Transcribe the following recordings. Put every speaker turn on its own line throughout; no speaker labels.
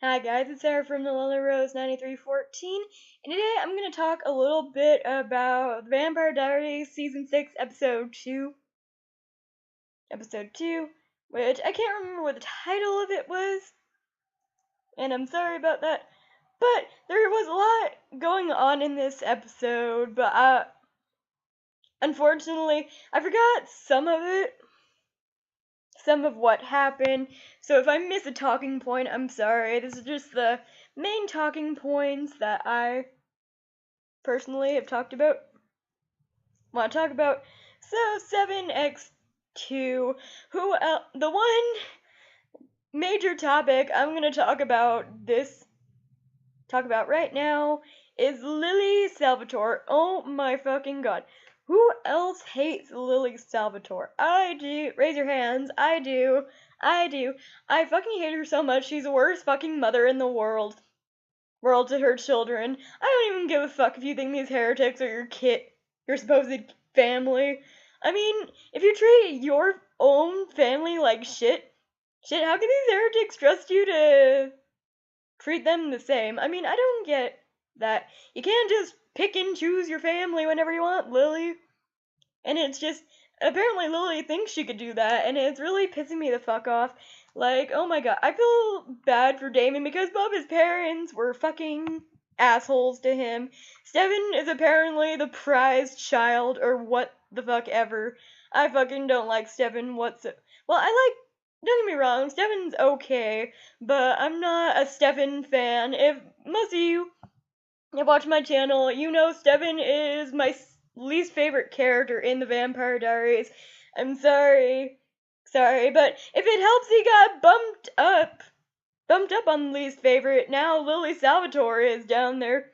Hi guys, it's Sarah from the Lilly Rose 9314, and today I'm going to talk a little bit about the Vampire Diaries Season 6, Episode 2, which I can't remember what the title of it was, and I'm sorry about that, but there was a lot going on in this episode, but unfortunately, I forgot some of it. Some of what happened. So if I miss a talking point, I'm sorry. This is just the main talking points that I personally have want to talk about. So 7x2, the one major topic I'm going to talk about right now is Lilly Salvatore. Oh my fucking god. Who else hates Lilly Salvatore? I do. Raise your hands. I do. I fucking hate her so much. She's the worst fucking mother in the world to her children. I don't even give a fuck if you think these heretics are your supposed family. I mean, if you treat your own family like shit, how can these heretics trust you to treat them the same? I mean, I don't get that. You can't just pick and choose your family whenever you want, Lilly. And it's just, apparently Lilly thinks she could do that, and it's really pissing me the fuck off. Like, oh my god, I feel bad for Damon because both his parents were fucking assholes to him. Steven is apparently the prized child, or what the fuck ever. I fucking don't like Steven Well, don't get me wrong, Steven's okay, but I'm not a Steven fan. If most of you have watched my channel, you know Steven is my least favorite character in the Vampire Diaries. I'm sorry, but if it helps, he got bumped up on least favorite. Now Lilly Salvatore is down there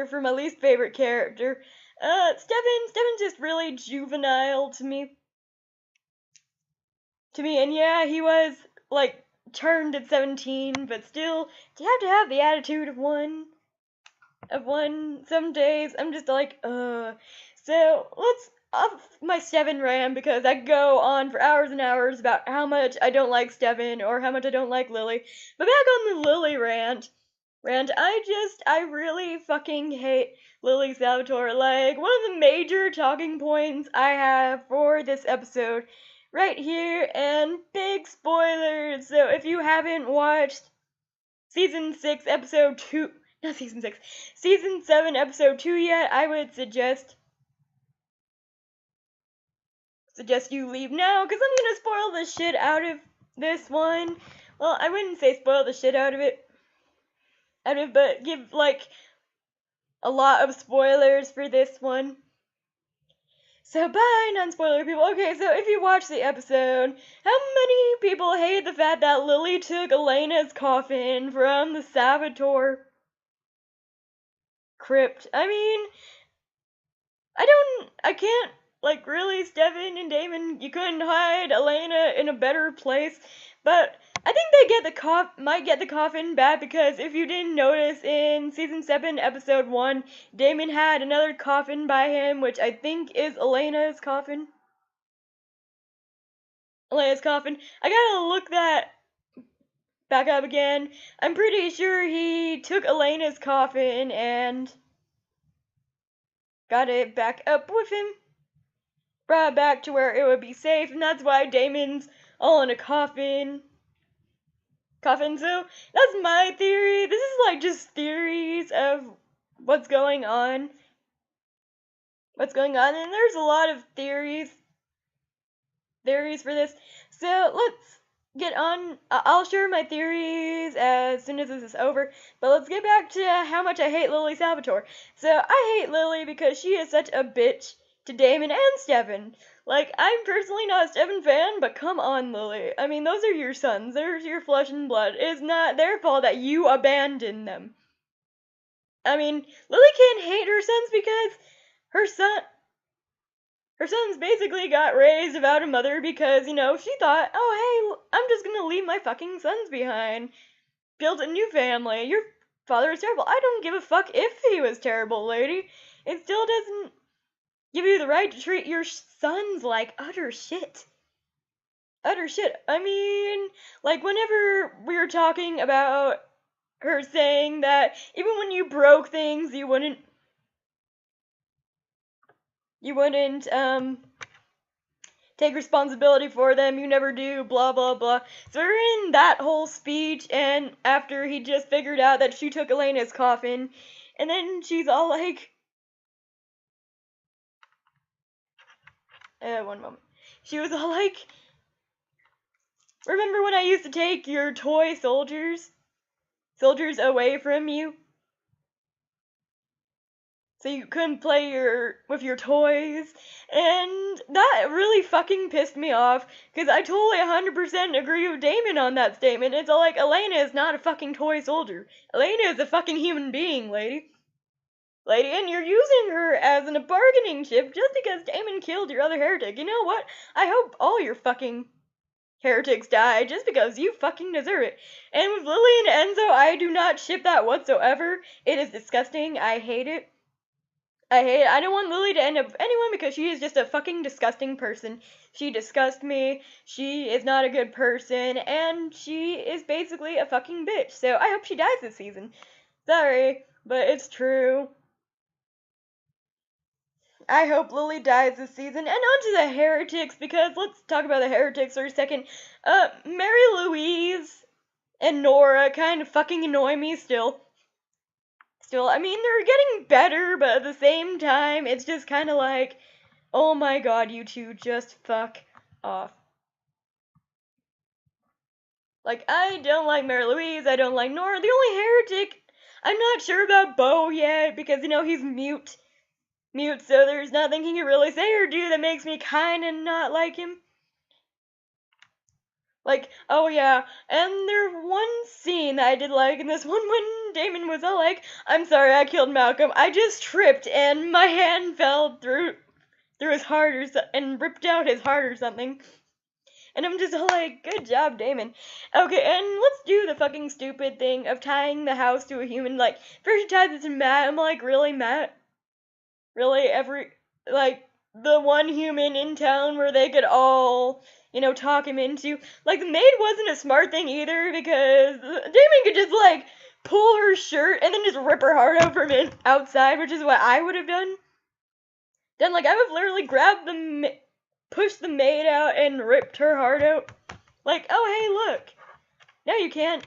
for my least favorite character. Steven's just really juvenile to me, and yeah, he was like turned at 17, but still, you have to have the attitude of one. Some days I'm just like, So let's off my Steven rant because I go on for hours and hours about how much I don't like Steven or how much I don't like Lilly. But back on the Lilly rant, I really fucking hate Lilly Salvatore. Like, one of the major talking points I have for this episode right here, and big spoilers. So if you haven't watched Season 6, Episode 2, not Season 6, Season 7, Episode 2 yet, I would suggest you leave now, because I'm gonna spoil the shit out of this one. Well, I wouldn't say spoil the shit out of it, but give, like, a lot of spoilers for this one. So, bye, non-spoiler people. Okay, so if you watch the episode, how many people hate the fact that Lilly took Elena's coffin from the Salvatore crypt? I mean, I can't, like, really, Steven and Damon, you couldn't hide Elena in a better place, but I think they might get the coffin back, because if you didn't notice, in Season 7, Episode 1, Damon had another coffin by him, which I think is Elena's coffin. I gotta look that back up again. I'm pretty sure he took Elena's coffin and got it back up with him, brought it back to where it would be safe, and that's why Damon's all in a coffin. So that's my theory. This is like just theories of what's going on, and there's a lot of theories for this. So let's get on. I'll share my theories as soon as this is over, but let's get back to how much I hate Lilly Salvatore. So I hate Lilly because she is such a bitch to Damon and Steven. Like, I'm personally not a Steven fan, but come on, Lilly. I mean, those are your sons. They're your flesh and blood. It's not their fault that you abandoned them. I mean, Lilly can't hate her sons because her sons basically got raised without a mother because, she thought, oh, hey, I'm just gonna leave my fucking sons behind. Build a new family. Your father is terrible. I don't give a fuck if he was terrible, lady. It still doesn't give you the right to treat your sons like utter shit. I mean, like, whenever we were her talking about her saying that even when you broke things, you wouldn't, take responsibility for them, you never do, blah blah blah. So we're in that whole speech, and after he just figured out that she took Elena's coffin, and then she's all like, one moment. She was all like, remember when I used to take your toy soldiers away from you? So you couldn't play with your toys, and that really fucking pissed me off, because I totally 100% agree with Damon on that statement. It's all like, Elena is not a fucking toy soldier. Elena is a fucking human being, lady. And you're using her as a bargaining chip just because Damon killed your other heretic. You know what? I hope all your fucking heretics die just because you fucking deserve it. And with Lilly and Enzo, I do not ship that whatsoever. It is disgusting. I hate it. I don't want Lilly to end up with anyone because she is just a fucking disgusting person. She disgusts me, she is not a good person, and she is basically a fucking bitch. So I hope she dies this season. Sorry, but it's true. I hope Lilly dies this season. And on to the heretics, because let's talk about the heretics for a second. Mary Louise and Nora kind of fucking annoy me still. I mean, they're getting better, but at the same time, it's just kind of like, oh my god, you two just fuck off. Like, I don't like Mary Louise, I don't like Nora. The only heretic, I'm not sure about Beau yet, because, he's mute, so there's nothing he can really say or do that makes me kinda not like him. Like, oh yeah, and there's one scene that I did like in this one when Damon was all like, I'm sorry I killed Malcolm, I just tripped and my hand fell through his heart and ripped out his heart or something. And I'm just all like, good job, Damon. Okay, and let's do the fucking stupid thing of tying the house to a human. Like, first he ties it to Matt, I'm like, really, Matt? Really, the one human in town where they could all, talk him into. Like, the maid wasn't a smart thing either, because Damon could just, pull her shirt and then just rip her heart out from outside, which is what I would have done. Then, I would have literally grabbed pushed the maid out and ripped her heart out. Like, oh, hey, look. Now you can't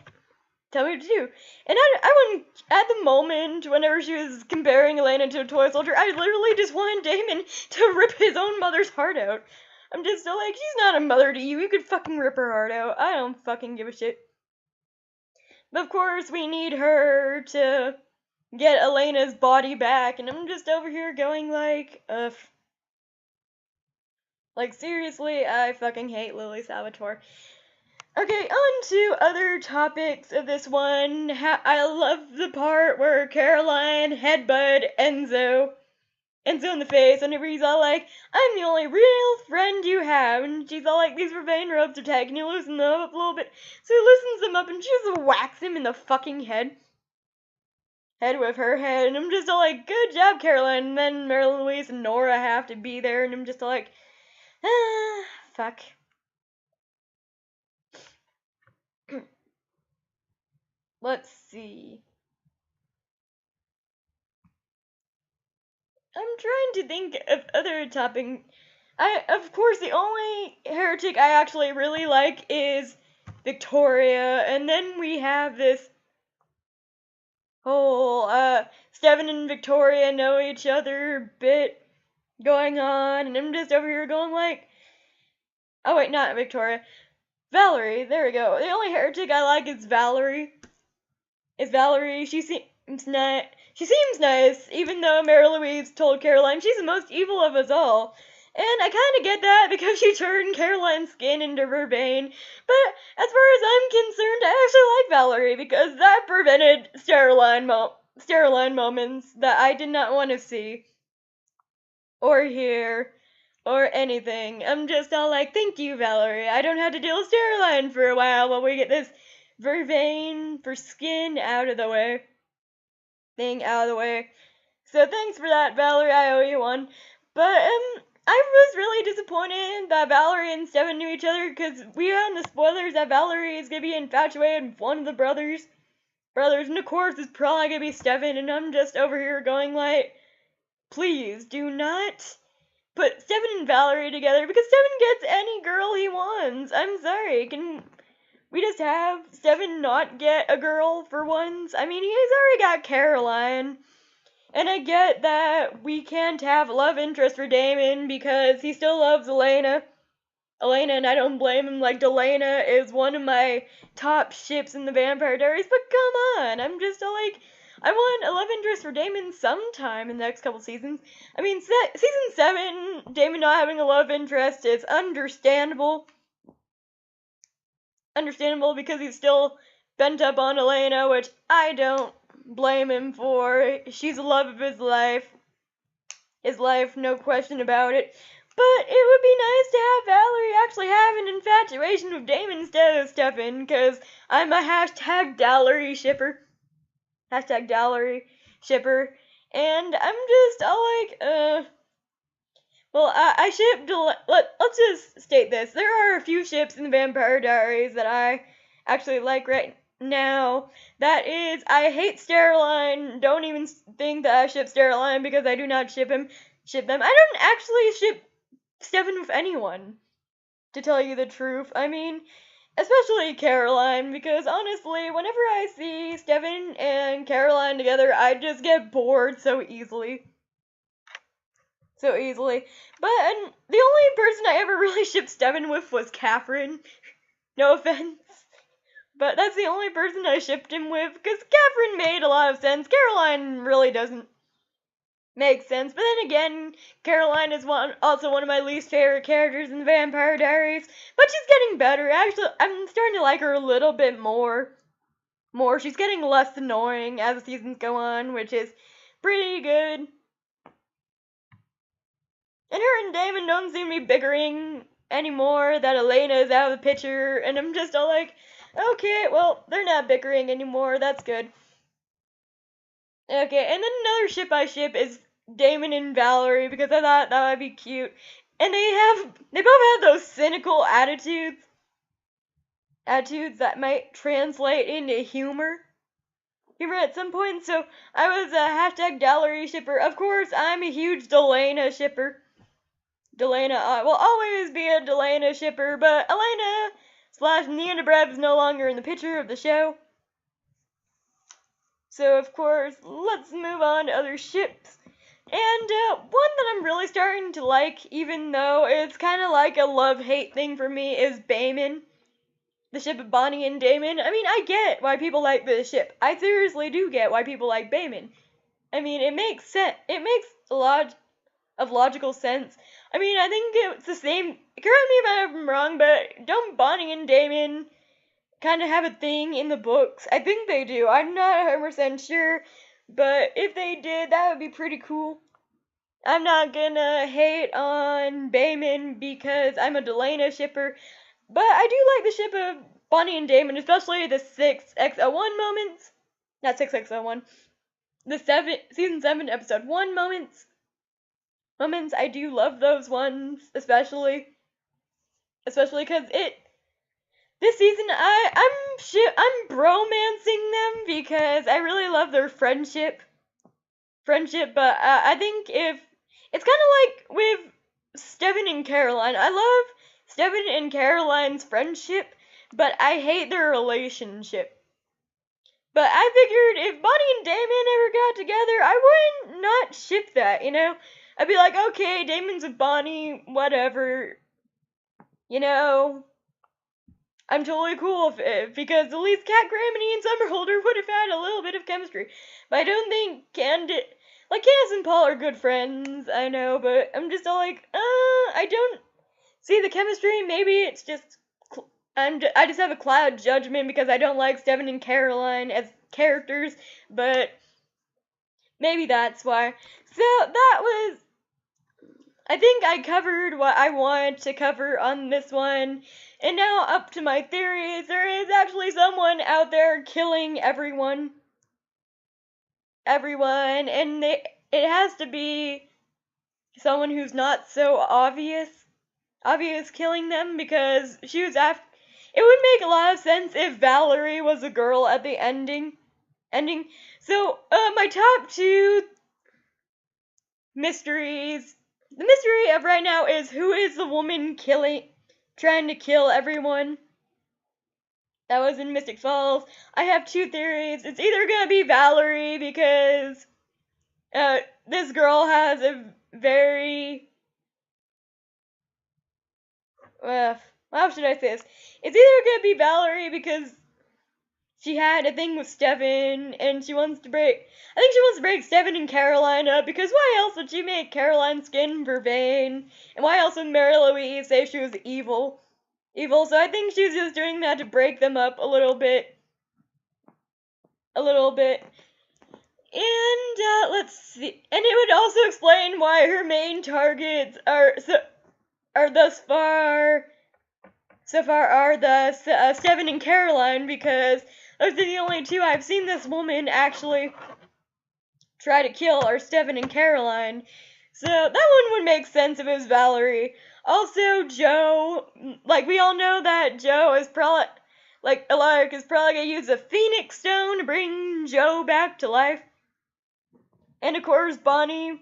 tell me what to do. And I wouldn't, at the moment, whenever she was comparing Elena to a toy soldier, I literally just wanted Damon to rip his own mother's heart out. I'm just so like, she's not a mother to you, you could fucking rip her heart out. I don't fucking give a shit. But of course, we need her to get Elena's body back, and I'm just over here going like, like, seriously, I fucking hate Lilly Salvatore. Okay, on to other topics of this one. I love the part where Caroline headbutt Enzo in the face, and he's all like, I'm the only real friend you have, and she's all like, these vervain ropes are tight, can you loosen them up a little bit? So he loosens them up, and she just whacks him in the fucking head with her head, and I'm just all like, good job, Caroline. And then Marilyn Louise and Nora have to be there, and I'm just all like, fuck. Let's see. I'm trying to think of other topping. Of course, the only heretic I actually really like is Victoria, and then we have this whole, Steven and Victoria know each other bit going on, and I'm just over here going like, oh wait, not Victoria, Valerie, there we go. The only heretic I like is Valerie. She seems nice, even though Mary Louise told Caroline she's the most evil of us all. And I kind of get that because she turned Caroline's skin into vervain. But as far as I'm concerned, I actually like Valerie because that prevented sterile moments that I did not want to see or hear or anything. I'm just all like, thank you, Valerie. I don't have to deal with Sterile for a while we get this vervain for skin out of the way. So thanks for that, Valerie. I owe you one. But was really disappointed that Valerie and Stefan knew each other, because we had in the spoilers that Valerie is gonna be infatuated with one of the brothers, and of course it's probably gonna be Stefan, and I'm just over here going like, please do not put Stefan and Valerie together, because Stefan gets any girl he wants. I'm sorry, can we just have Stefan not get a girl for once? I mean, he's already got Caroline. And I get that we can't have a love interest for Damon because he still loves Elena. And I don't blame him. Like, Delana is one of my top ships in the Vampire Diaries, but come on, I'm just like, I want a love interest for Damon sometime in the next couple seasons. I mean, season 7, Damon not having a love interest is understandable. Understandable because he's still bent up on Elena, which I don't blame him for. She's the love of his life. No question about it. But it would be nice to have Valerie actually have an infatuation with Damon instead of Stefan, because I'm a #Dowlery shipper. #Dowlery shipper. And I'm just all like, well, I ship let's just state this. There are a few ships in the Vampire Diaries that I actually like right now. That is, I hate Steroline. Don't even think that I ship Steroline because I do not ship them. I don't actually ship Stefan with anyone, to tell you the truth. I mean, especially Caroline, because honestly, whenever I see Stefan and Caroline together, I just get bored so easily. But the only person I ever really shipped Stefan with was Catherine. No offense. But that's the only person I shipped him with, because Catherine made a lot of sense. Caroline really doesn't make sense. But then again, Caroline is also one of my least favorite characters in the Vampire Diaries. But she's getting better. Actually, I'm starting to like her a little bit more. She's getting less annoying as the seasons go on, which is pretty good. And her and Damon don't seem to be bickering anymore, that Elena is out of the picture, and I'm just all like, okay, well, they're not bickering anymore, that's good. Okay, and then another ship I ship is Damon and Valerie, because I thought that would be cute. And they both have those cynical attitudes that might translate into humor at some point. So I was a #Gallery shipper. Of course, I'm a huge Delana shipper. Delana will always be a Delana shipper, but Elena / Neanderbrev is no longer in the picture of the show. So, of course, let's move on to other ships. And one that I'm really starting to like, even though it's kind of like a love-hate thing for me, is Bayman. The ship of Bonnie and Damon. I mean, I get why people like this ship. I seriously do get why people like Bayman. I mean, it makes sense. It makes a lot of logical sense. I mean, I think it's the same. Correct me if I'm wrong, but don't Bonnie and Damon kind of have a thing in the books? I think they do. I'm not 100% sure, but if they did, that would be pretty cool. I'm not gonna hate on Bayman because I'm a Delana shipper, but I do like the ship of Bonnie and Damon, especially the 6x01 moments. Not 6x01. The season 7, episode 1 moments. I do love those ones, especially because this season I'm bromancing them because I really love their friendship. But I think if it's kind of like with Stefan and Caroline. I love Stefan and Caroline's friendship, but I hate their relationship. But I figured if Bonnie and Damon ever got together, I wouldn't not ship that, you know? I'd be like, okay, Damon's with Bonnie, whatever. You know, I'm totally cool with it, because at least Cat Graminy and Summerholder would have had a little bit of chemistry. But I don't think Candace and Paul are good friends, I know, but I'm just all like, I don't see the chemistry. Maybe it's just, I just have a cloud judgment because I don't like Stefan and Caroline as characters, but maybe that's why. So that was, I think I covered what I wanted to cover on this one. And now up to my theories. There is actually someone out there killing everyone. And it has to be someone who's not so obvious killing them, because she was after. It would make a lot of sense if Valerie was a girl at the ending. So, my top two mysteries. The mystery of right now is, who is the woman trying to kill everyone that was in Mystic Falls? I have two theories. It's either gonna be Valerie, because this girl has a very how should I say this? It's either gonna be Valerie because she had a thing with Steven, and she wants to break. I think she wants to break Steven and Caroline up, because why else would she make Caroline's skin vervain? And why else would Mary Louise say she was evil? So I think she's just doing that to break them up a little bit. And let's see. And it would also explain why her main targets are thus far are the Steven and Caroline, because those are the only two I've seen this woman actually try to kill, are Steven and Caroline. So that one would make sense if it was Valerie. Also, Joe, like, we all know that Joe is probably, Alaric is probably gonna use a Phoenix Stone to bring Joe back to life. And of course, Bonnie's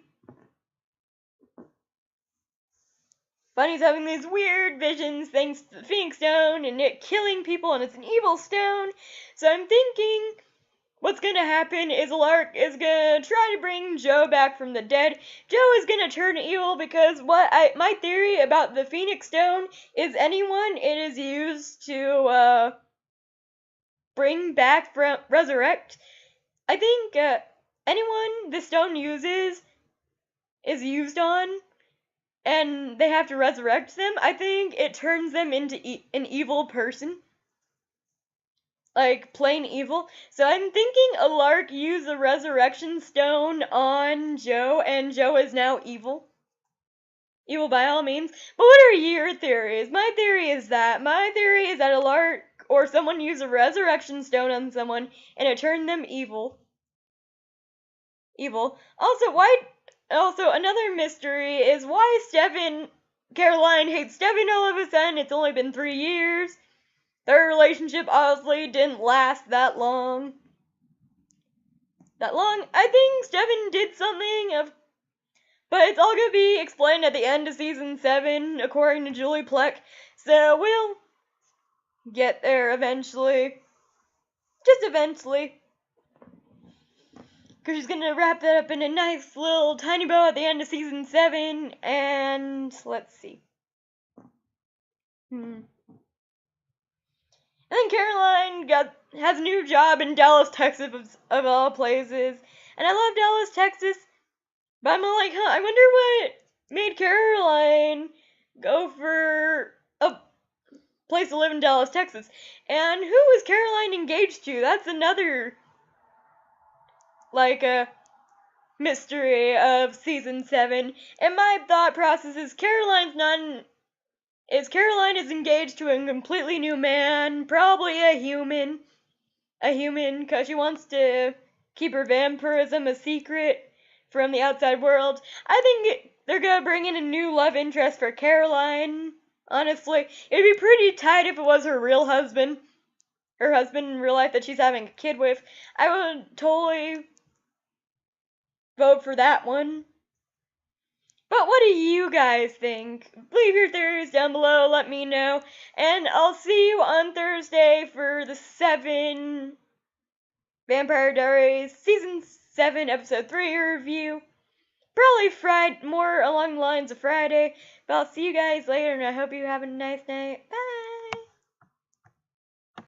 having these weird visions thanks to the Phoenix Stone and it killing people, and it's an evil stone. So I'm thinking what's gonna happen is Alaric is gonna try to bring Joe back from the dead. Joe is gonna turn evil, because my theory about the Phoenix Stone is anyone it is used to bring back from resurrect. I think anyone the stone is used on, and they have to resurrect them, I think it turns them into an evil person. Like, plain evil. So I'm thinking Alaric used the resurrection stone on Joe, and Joe is now evil. Evil by all means. But what are your theories? My theory is that Alaric or someone used a resurrection stone on someone, and it turned them evil. Also, another mystery is why Caroline hates Steven all of a sudden. It's only been 3 years. Their relationship obviously didn't last that long. I think Steven did something but it's all gonna be explained at the end of season 7, according to Julie Plec. So we'll get there eventually. Just eventually. Because she's gonna wrap that up in a nice little tiny bow at the end of season 7, and let's see. And then Caroline has a new job in Dallas, Texas, of all places. And I love Dallas, Texas, but I'm all like, I wonder what made Caroline go for a place to live in Dallas, Texas. And who is Caroline engaged to? That's another mystery of season 7. And my thought process is Caroline is engaged to a completely new man, probably a human, because she wants to keep her vampirism a secret from the outside world. I think they're gonna bring in a new love interest for Caroline. Honestly, it'd be pretty tight if it was her real husband, in real life that she's having a kid with. I would totally vote for that one. But what do you guys think? Leave your theories down below, let me know. And I'll see you on Thursday for the 7 Vampire Diaries Season 7, Episode 3 review. Probably more along the lines of Friday. But I'll see you guys later, and I hope you have a nice night. Bye!